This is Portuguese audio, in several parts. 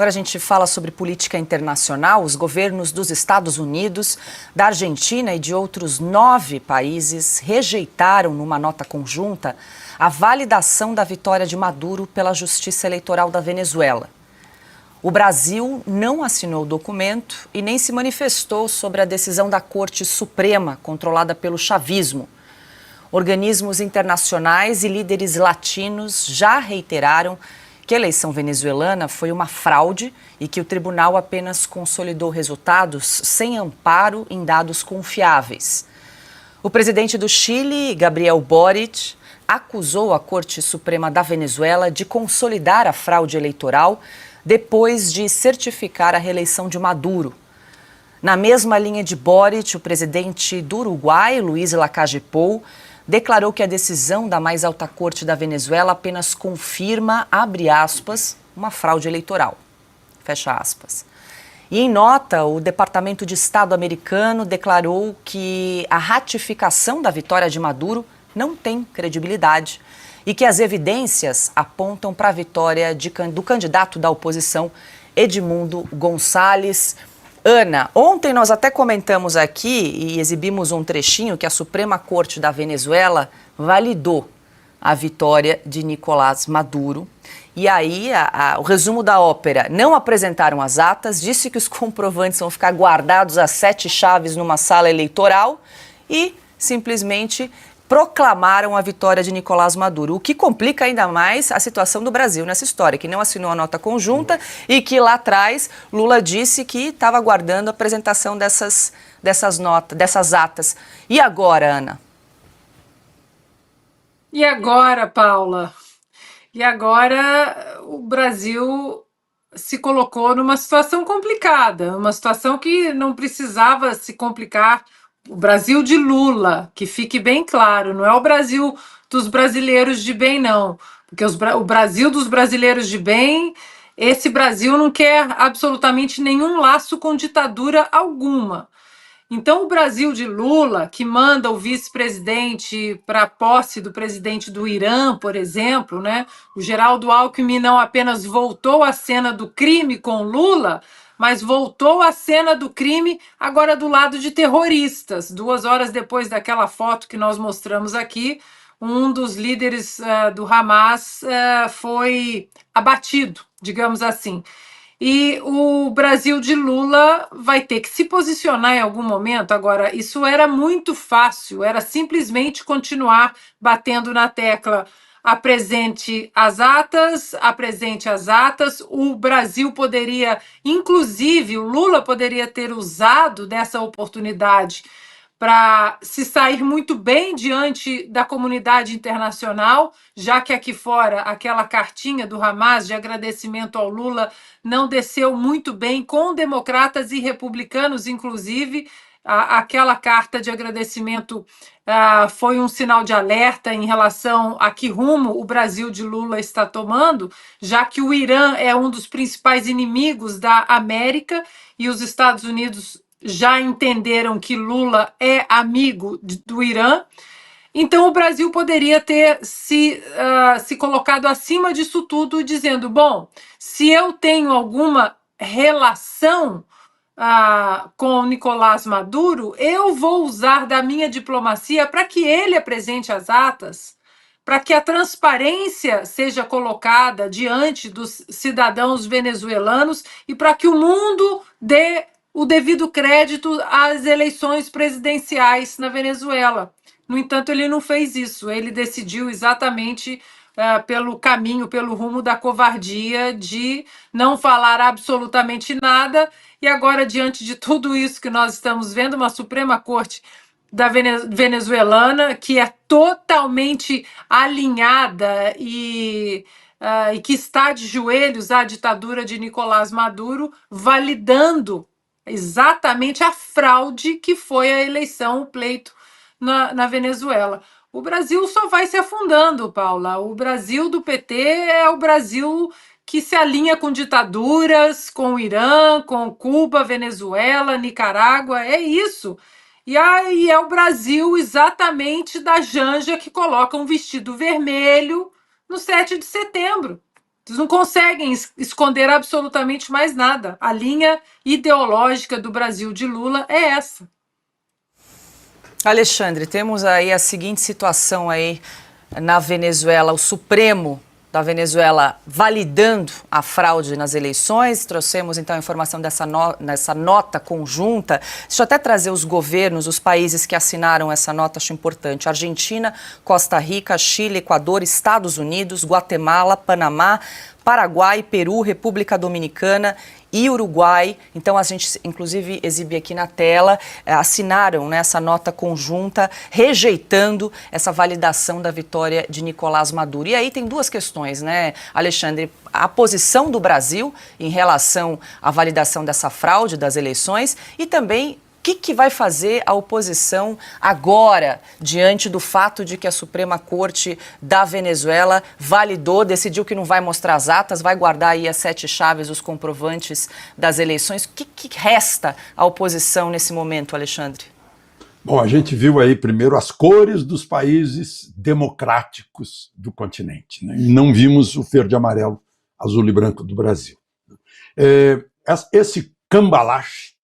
Agora a gente fala sobre política internacional. Os governos dos Estados Unidos, da Argentina e de outros 9 países rejeitaram, numa nota conjunta, a validação da vitória de Maduro pela Justiça Eleitoral da Venezuela. O Brasil não assinou o documento e nem se manifestou sobre a decisão da Corte Suprema, controlada pelo chavismo. Organismos internacionais e líderes latinos já reiteraram que a eleição venezuelana foi uma fraude e que o tribunal apenas consolidou resultados sem amparo em dados confiáveis. O presidente do Chile, Gabriel Boric, acusou a Corte Suprema da Venezuela de consolidar a fraude eleitoral depois de certificar a reeleição de Maduro. Na mesma linha de Boric, o presidente do Uruguai, Luiz Lacalle Pou, declarou que a decisão da mais alta corte da Venezuela apenas confirma, abre aspas, uma fraude eleitoral, fecha aspas. E em nota, o Departamento de Estado americano declarou que a ratificação da vitória de Maduro não tem credibilidade e que as evidências apontam para a vitória do candidato da oposição, Edmundo Gonçalves. Ana, ontem nós até comentamos aqui e exibimos um trechinho que a Suprema Corte da Venezuela validou a vitória de Nicolás Maduro. E aí, o resumo da ópera: não apresentaram as atas, disse que os comprovantes vão ficar guardados às 7 chaves numa sala eleitoral e simplesmente proclamaram a vitória de Nicolás Maduro, o que complica ainda mais a situação do Brasil nessa história, que não assinou a nota conjunta e que lá atrás Lula disse que estava aguardando a apresentação dessas atas. E agora, Ana? E agora, Paula? E agora o Brasil se colocou numa situação complicada, uma situação que não precisava se complicar. O Brasil de Lula, que fique bem claro, não é o Brasil dos brasileiros de bem, não. Porque o Brasil dos brasileiros de bem, esse Brasil não quer absolutamente nenhum laço com ditadura alguma. Então, o Brasil de Lula, que manda o vice-presidente para a posse do presidente do Irã, por exemplo, né? O Geraldo Alckmin não apenas voltou à cena do crime com Lula, mas voltou à cena do crime agora do lado de terroristas. 2 horas depois daquela foto que nós mostramos aqui, um dos líderes do Hamas foi abatido, digamos assim. E o Brasil de Lula vai ter que se posicionar em algum momento. Agora, isso era muito fácil, era simplesmente continuar batendo na tecla: apresente as atas, apresente as atas. O Brasil poderia, inclusive, o Lula poderia ter usado dessa oportunidade para se sair muito bem diante da comunidade internacional, já que aqui fora aquela cartinha do Hamas de agradecimento ao Lula não desceu muito bem com democratas e republicanos, inclusive. Aquela carta de agradecimento foi um sinal de alerta em relação a que rumo o Brasil de Lula está tomando, já que o Irã é um dos principais inimigos da América e os Estados Unidos já entenderam que Lula é amigo do Irã. Então, o Brasil poderia ter se colocado acima disso tudo, dizendo: bom, se eu tenho alguma relação com Nicolás Maduro, eu vou usar da minha diplomacia para que ele apresente as atas, para que a transparência seja colocada diante dos cidadãos venezuelanos e para que o mundo dê o devido crédito às eleições presidenciais na Venezuela. No entanto, ele não fez isso. Ele decidiu exatamente pelo caminho, pelo rumo da covardia, de não falar absolutamente nada. E agora, diante de tudo isso que nós estamos vendo, uma Suprema Corte da venezuelana que é totalmente alinhada e que está de joelhos à ditadura de Nicolás Maduro, validando exatamente a fraude que foi a eleição, o pleito na Venezuela. O Brasil só vai se afundando, Paula. O Brasil do PT é o Brasil que se alinha com ditaduras, com o Irã, com Cuba, Venezuela, Nicarágua, é isso. E aí é o Brasil exatamente da Janja que coloca um vestido vermelho no 7 de setembro. Eles não conseguem esconder absolutamente mais nada. A linha ideológica do Brasil de Lula é essa. Alexandre, temos aí a seguinte situação aí na Venezuela, o Supremo da Venezuela validando a fraude nas eleições. Trouxemos então a informação dessa nota conjunta. Deixa eu até trazer os governos, os países que assinaram essa nota, acho importante. Argentina, Costa Rica, Chile, Equador, Estados Unidos, Guatemala, Panamá, Paraguai, Peru, República Dominicana e Uruguai. Então a gente inclusive exibe aqui na tela, assinaram essa nota conjunta rejeitando essa validação da vitória de Nicolás Maduro. E aí tem duas questões, né, Alexandre? A posição do Brasil em relação à validação dessa fraude das eleições e também o que vai fazer a oposição agora, diante do fato de que a Suprema Corte da Venezuela validou, decidiu que não vai mostrar as atas, vai guardar aí as 7 chaves, os comprovantes das eleições. O que resta à oposição nesse momento, Alexandre? Bom, a gente viu aí primeiro as cores dos países democráticos do continente, né? E não vimos o verde, amarelo, azul e branco do Brasil. Esse cambalache,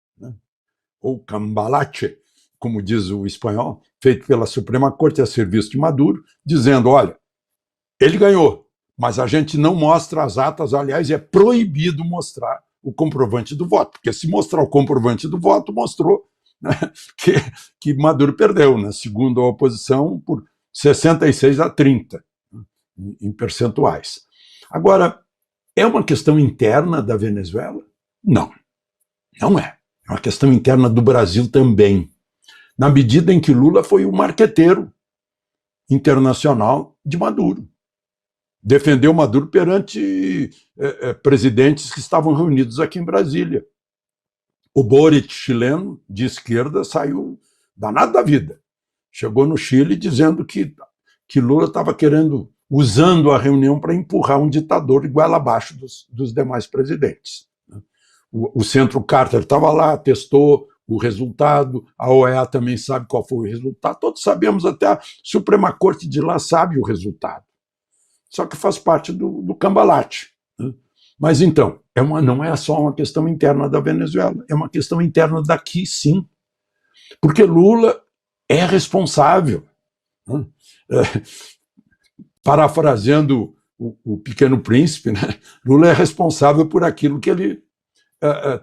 ou cambalache, como diz o espanhol, feito pela Suprema Corte a serviço de Maduro, dizendo, olha, ele ganhou, mas a gente não mostra as atas, aliás, é proibido mostrar o comprovante do voto, porque se mostrar o comprovante do voto, mostrou, né, que Maduro perdeu, né, segundo a oposição, por 66-30, em percentuais. Agora, é uma questão interna da Venezuela? Não, não é. É uma questão interna do Brasil também, na medida em que Lula foi o marqueteiro internacional de Maduro. Defendeu Maduro perante presidentes que estavam reunidos aqui em Brasília. O Boric, chileno, de esquerda, saiu danado da vida. Chegou no Chile dizendo que Lula estava querendo, usando a reunião para empurrar um ditador igual abaixo dos demais presidentes. O Centro Carter estava lá, testou o resultado, a OEA também sabe qual foi o resultado, todos sabemos, até a Suprema Corte de lá sabe o resultado. Só que faz parte do cambalache, né? Mas então, não é só uma questão interna da Venezuela, é uma questão interna daqui, sim. Porque Lula é responsável, né? Parafraseando o Pequeno Príncipe, né? Lula é responsável por aquilo que ele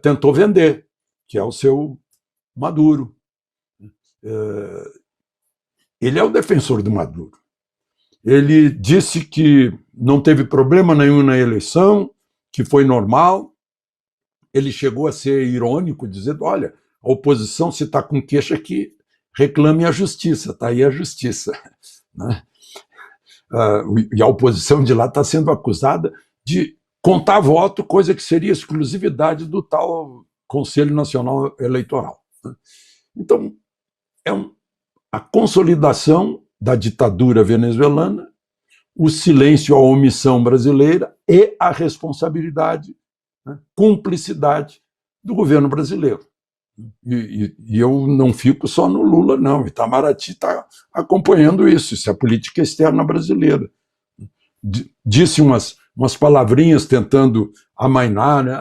tentou vender, que é o seu Maduro. Ele é o defensor do Maduro. Ele disse que não teve problema nenhum na eleição, que foi normal. Ele chegou a ser irônico, dizendo, olha, a oposição, se está com queixa, que reclame a justiça, está aí a justiça. Né? E a oposição de lá está sendo acusada de contar voto, coisa que seria exclusividade do tal Conselho Nacional Eleitoral. Então, a consolidação da ditadura venezuelana, o silêncio, a omissão brasileira e a responsabilidade, né, cumplicidade do governo brasileiro. E eu não fico só no Lula, não. Itamaraty está acompanhando isso é a política externa brasileira. Disse umas palavrinhas tentando amainar, né?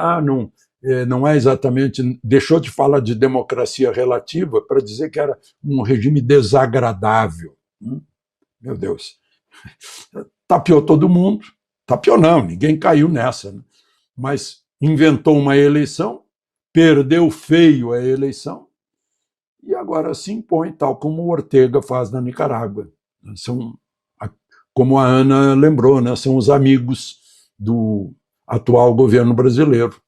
Não é exatamente, deixou de falar de democracia relativa para dizer que era um regime desagradável. Meu Deus, tapeou todo mundo, tapeou não, ninguém caiu nessa, né? Mas inventou uma eleição, perdeu feio a eleição e agora se impõe, tal como o Ortega faz na Nicarágua. Como a Ana lembrou, né, são os amigos do atual governo brasileiro,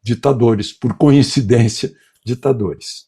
ditadores, por coincidência, ditadores.